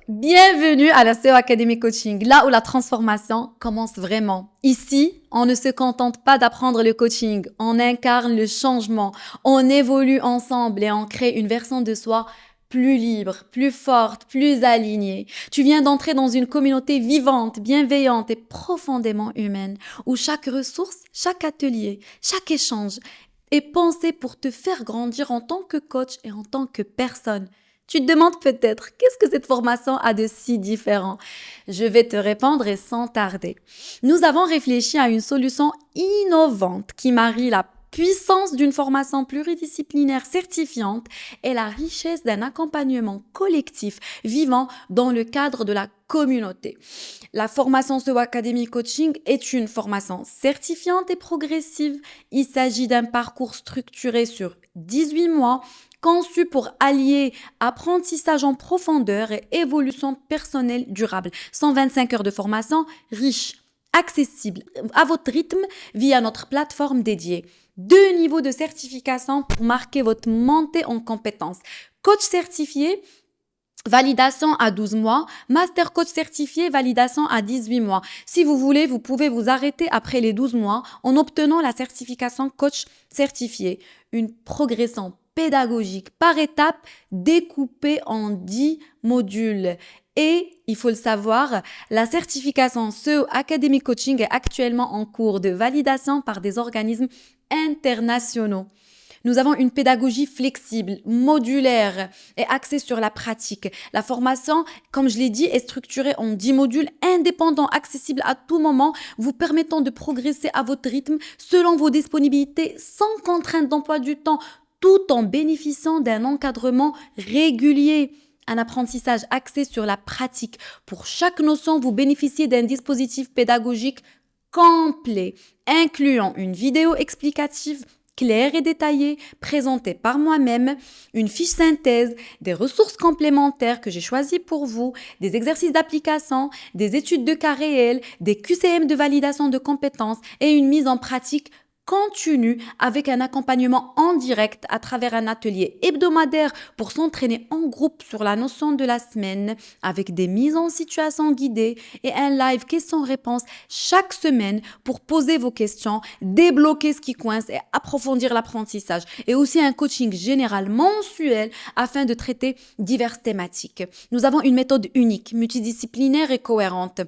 Bienvenue à la SEO Academy Coaching, là où la transformation commence vraiment. Ici, on ne se contente pas d'apprendre le coaching, on incarne le changement, on évolue ensemble et on crée une version de soi plus libre, plus forte, plus alignée. Tu viens d'entrer dans une communauté vivante, bienveillante et profondément humaine, où chaque ressource, chaque atelier, chaque échange est pensé pour te faire grandir en tant que coach et en tant que personne. Tu te demandes peut-être, qu'est-ce que cette formation a de si différent? Je vais te répondre et sans tarder. Nous avons réfléchi à une solution innovante qui marie la puissance d'une formation pluridisciplinaire certifiante et la richesse d'un accompagnement collectif vivant dans le cadre de la communauté. La formation SEO Academy Coaching est une formation certifiante et progressive. Il s'agit d'un parcours structuré sur 18 mois conçu pour allier apprentissage en profondeur et évolution personnelle durable. 125 heures de formation riche, accessible à votre rythme via notre plateforme dédiée. 2 niveaux de certification pour marquer votre montée en compétences. Coach certifié, validation à 12 mois, Master Coach certifié, validation à 18 mois. Si vous voulez, vous pouvez vous arrêter après les 12 mois en obtenant la certification Coach certifié. Une progression pédagogique par étape découpée en 10 modules. Et, il faut le savoir, la certification SEO Academy Coaching est actuellement en cours de validation par des organismes internationaux. Nous avons une pédagogie flexible, modulaire et axée sur la pratique. La formation, comme je l'ai dit, est structurée en 10 modules indépendants, accessibles à tout moment, vous permettant de progresser à votre rythme selon vos disponibilités, sans contrainte d'emploi du temps, tout en bénéficiant d'un encadrement régulier. Un apprentissage axé sur la pratique. Pour chaque notion, vous bénéficiez d'un dispositif pédagogique complet, incluant une vidéo explicative claire et détaillée, présentée par moi-même, une fiche synthèse, des ressources complémentaires que j'ai choisies pour vous, des exercices d'application, des études de cas réels, des QCM de validation de compétences et une mise en pratique continue avec un accompagnement en direct à travers un atelier hebdomadaire pour s'entraîner en groupe sur la notion de la semaine avec des mises en situation guidées et un live questions-réponses chaque semaine pour poser vos questions, débloquer ce qui coince et approfondir l'apprentissage et aussi un coaching général mensuel afin de traiter diverses thématiques. Nous avons une méthode unique, multidisciplinaire et cohérente.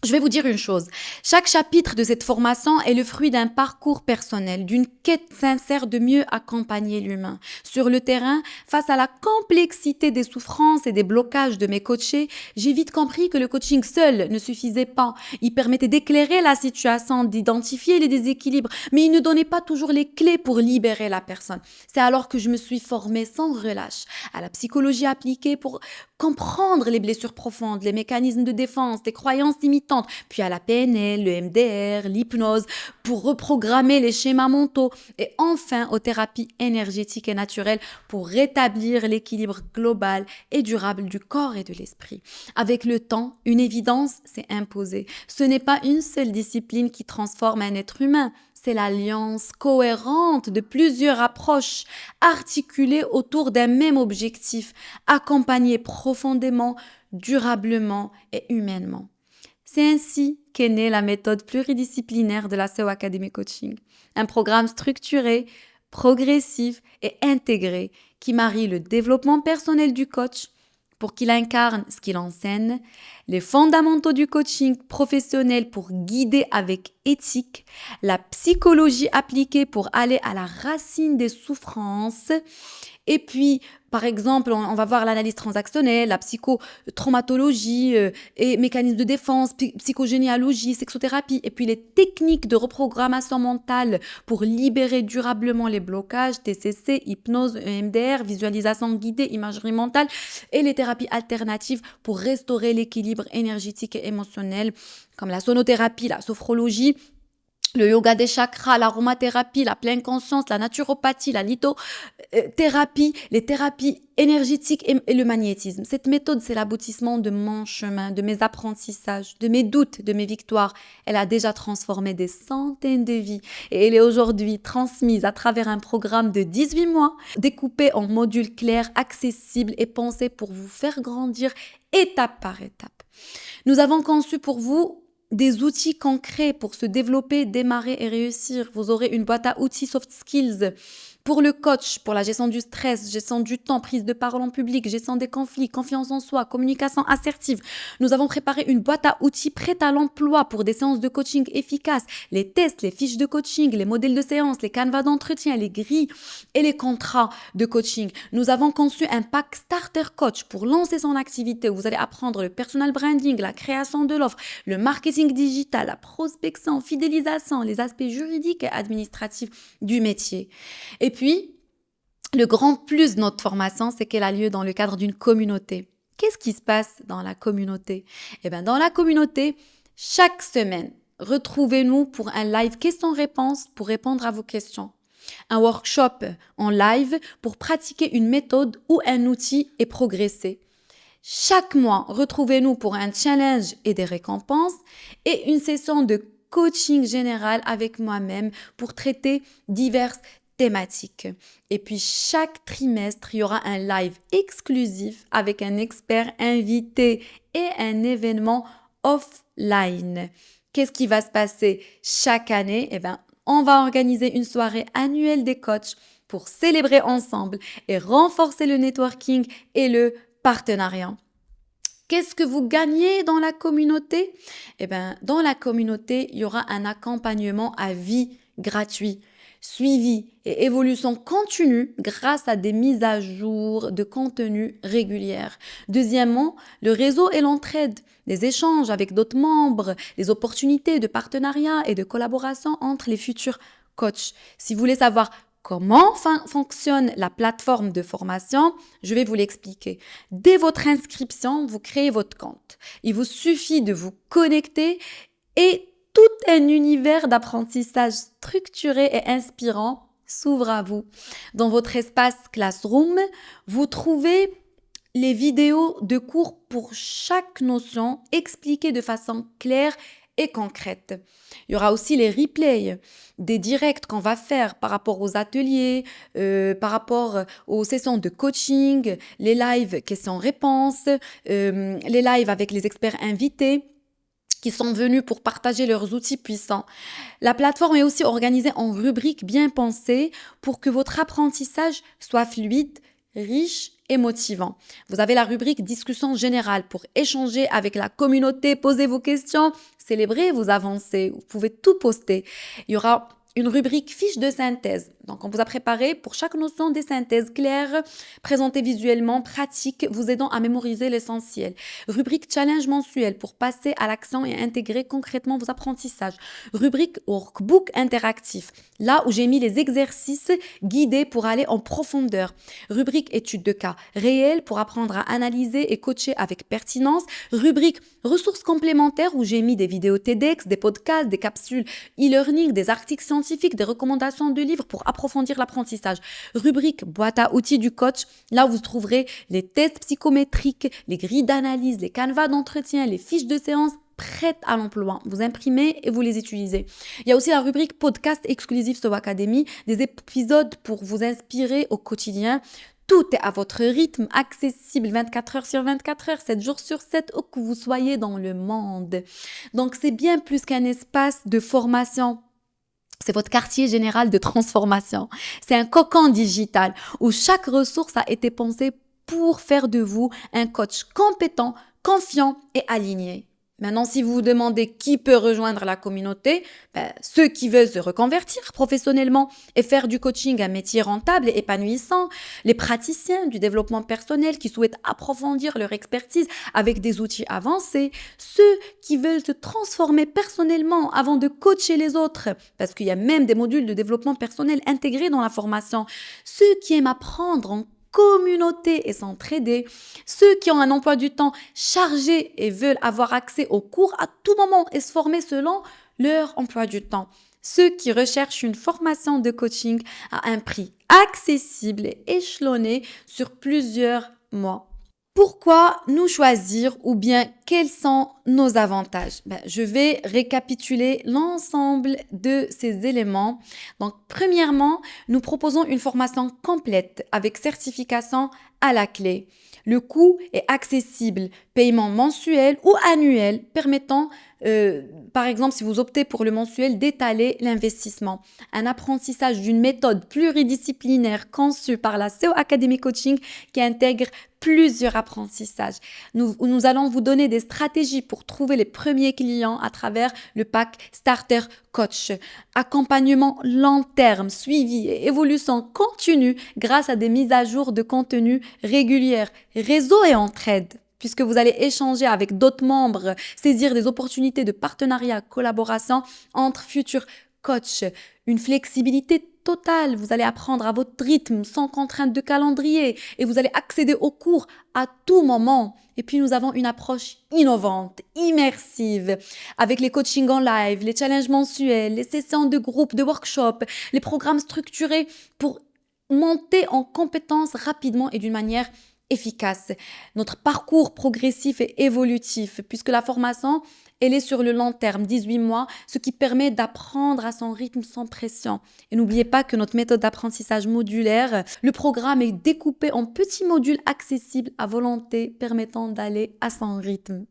Je vais vous dire une chose, chaque chapitre de cette formation est le fruit d'un parcours personnel, d'une quête sincère de mieux accompagner l'humain. Sur le terrain, face à la complexité des souffrances et des blocages de mes coachés, j'ai vite compris que le coaching seul ne suffisait pas. Il permettait d'éclairer la situation, d'identifier les déséquilibres, mais il ne donnait pas toujours les clés pour libérer la personne. C'est alors que je me suis formée sans relâche à la psychologie appliquée pour comprendre les blessures profondes, les mécanismes de défense, les croyances limitantes, puis à la PNL, le MDR, l'hypnose, pour reprogrammer les schémas mentaux, et enfin aux thérapies énergétiques et naturelles pour rétablir l'équilibre global et durable du corps et de l'esprit. Avec le temps, une évidence s'est imposée. Ce n'est pas une seule discipline qui transforme un être humain, c'est l'alliance cohérente de plusieurs approches articulées autour d'un même objectif, accompagnées profondément, durablement et humainement. C'est ainsi qu'est née la méthode pluridisciplinaire de la SEO Academy Coaching, un programme structuré, progressif et intégré qui marie le développement personnel du coach pour qu'il incarne ce qu'il enseigne, les fondamentaux du coaching professionnel pour guider avec éthique, la psychologie appliquée pour aller à la racine des souffrances, et puis, par exemple, on va voir l'analyse transactionnelle, la psychotraumatologie et mécanismes de défense, psychogénéalogie, sexothérapie, et puis les techniques de reprogrammation mentale pour libérer durablement les blocages, TCC, hypnose, EMDR, visualisation guidée, imagerie mentale, et les thérapies alternatives pour restaurer l'équilibre énergétique et émotionnel, comme la sonothérapie, la sophrologie, le yoga des chakras, l'aromathérapie, la pleine conscience, la naturopathie, la lithothérapie, les thérapies énergétiques et le magnétisme. Cette méthode, c'est l'aboutissement de mon chemin, de mes apprentissages, de mes doutes, de mes victoires. Elle a déjà transformé des centaines de vies et elle est aujourd'hui transmise à travers un programme de 18 mois, découpé en modules clairs, accessibles et pensés pour vous faire grandir étape par étape. Nous avons conçu pour vous des outils concrets pour se développer, démarrer et réussir. Vous aurez une boîte à outils soft skills pour le coach, pour la gestion du stress, gestion du temps, prise de parole en public, gestion des conflits, confiance en soi, communication assertive. Nous avons préparé une boîte à outils prête à l'emploi pour des séances de coaching efficaces, les tests, les fiches de coaching, les modèles de séance, les canevas d'entretien, les grilles et les contrats de coaching. Nous avons conçu un pack Starter Coach pour lancer son activité où vous allez apprendre le personal branding, la création de l'offre, le marketing digital, la prospection, fidélisation, les aspects juridiques et administratifs du métier. Et puis, le grand plus de notre formation, c'est qu'elle a lieu dans le cadre d'une communauté. Qu'est-ce qui se passe dans la communauté? Eh bien, dans la communauté, chaque semaine, retrouvez-nous pour un live questions-réponses pour répondre à vos questions. Un workshop en live pour pratiquer une méthode ou un outil et progresser. Chaque mois, retrouvez-nous pour un challenge et des récompenses et une session de coaching général avec moi-même pour traiter diverses thématiques. Et puis chaque trimestre, il y aura un live exclusif avec un expert invité et un événement offline. Qu'est-ce qui va se passer chaque année? Eh bien, on va organiser une soirée annuelle des coachs pour célébrer ensemble et renforcer le networking et le partenariat. Qu'est-ce que vous gagnez dans la communauté? Eh bien, dans la communauté, il y aura un accompagnement à vie gratuit, suivi et évolution continue grâce à des mises à jour de contenu régulières. Deuxièmement, le réseau et l'entraide, les échanges avec d'autres membres, les opportunités de partenariat et de collaboration entre les futurs coachs. Si vous voulez savoir comment fonctionne la plateforme de formation, je vais vous l'expliquer. Dès votre inscription, vous créez votre compte. Il vous suffit de vous connecter et tout un univers d'apprentissage structuré et inspirant s'ouvre à vous. Dans votre espace Classroom, vous trouvez les vidéos de cours pour chaque notion expliquées de façon claire et concrète. Il y aura aussi les replays des directs qu'on va faire par rapport aux ateliers, par rapport aux sessions de coaching, les lives questions-réponses, les lives avec les experts invités qui sont venus pour partager leurs outils puissants. La plateforme est aussi organisée en rubriques bien pensées pour que votre apprentissage soit fluide, riche et motivant. Vous avez la rubrique discussion générale pour échanger avec la communauté, poser vos questions, célébrer vos avancées. Vous pouvez tout poster. Il y aura une rubrique fiche de synthèse. Donc, on vous a préparé pour chaque notion des synthèses claires, présentées visuellement, pratiques, vous aidant à mémoriser l'essentiel. Rubrique challenge mensuel pour passer à l'action et intégrer concrètement vos apprentissages. Rubrique workbook interactif, là où j'ai mis les exercices guidés pour aller en profondeur. Rubrique étude de cas réels pour apprendre à analyser et coacher avec pertinence. Rubrique ressources complémentaires où j'ai mis des vidéos TEDx, des podcasts, des capsules e-learning, des articles scientifiques, des recommandations de livres pour approfondir l'apprentissage. Rubrique boîte à outils du coach, là où vous trouverez les tests psychométriques, les grilles d'analyse, les canevas d'entretien, les fiches de séance prêtes à l'emploi. Vous imprimez et vous les utilisez. Il y a aussi la rubrique podcast exclusif Stow Academy, des épisodes pour vous inspirer au quotidien. Tout est à votre rythme, accessible 24 heures sur 24 heures, 7 jours sur 7, où que vous soyez dans le monde. Donc, c'est bien plus qu'un espace de formation. C'est votre quartier général de transformation. C'est un cocon digital où chaque ressource a été pensée pour faire de vous un coach compétent, confiant et aligné. Maintenant, si vous vous demandez qui peut rejoindre la communauté, ceux qui veulent se reconvertir professionnellement et faire du coaching un métier rentable et épanouissant, les praticiens du développement personnel qui souhaitent approfondir leur expertise avec des outils avancés, ceux qui veulent se transformer personnellement avant de coacher les autres, parce qu'il y a même des modules de développement personnel intégrés dans la formation, ceux qui aiment apprendre en communauté et s'entraider, ceux qui ont un emploi du temps chargé et veulent avoir accès aux cours à tout moment et se former selon leur emploi du temps. ceux qui recherchent une formation de coaching à un prix accessible et échelonné sur plusieurs mois. Pourquoi nous choisir ou bien quels sont nos avantages? Je vais récapituler l'ensemble de ces éléments. Donc, premièrement, nous proposons une formation complète avec certification à la clé. Le coût est accessible, paiement mensuel ou annuel permettant, par exemple, si vous optez pour le mensuel, d'étaler l'investissement. Un apprentissage d'une méthode pluridisciplinaire conçue par la SEO Academy Coaching qui intègre plusieurs apprentissages. Nous allons vous donner des stratégies pour trouver les premiers clients à travers le pack Starter Coach. Accompagnement long terme, suivi et évolution continue grâce à des mises à jour de contenu régulières, réseau et entraide. Puisque vous allez échanger avec d'autres membres, saisir des opportunités de partenariat, collaboration entre futurs coachs, une flexibilité totale. Vous allez apprendre à votre rythme, sans contrainte de calendrier, et vous allez accéder aux cours à tout moment. Et puis, nous avons une approche innovante, immersive, avec les coachings en live, les challenges mensuels, les sessions de groupe, de workshop, les programmes structurés pour monter en compétences rapidement et d'une manière efficace. Notre parcours progressif et évolutif, puisque la formation, elle est sur le long terme, 18 mois, ce qui permet d'apprendre à son rythme sans pression. Et n'oubliez pas que notre méthode d'apprentissage modulaire, le programme est découpé en petits modules accessibles à volonté, permettant d'aller à son rythme.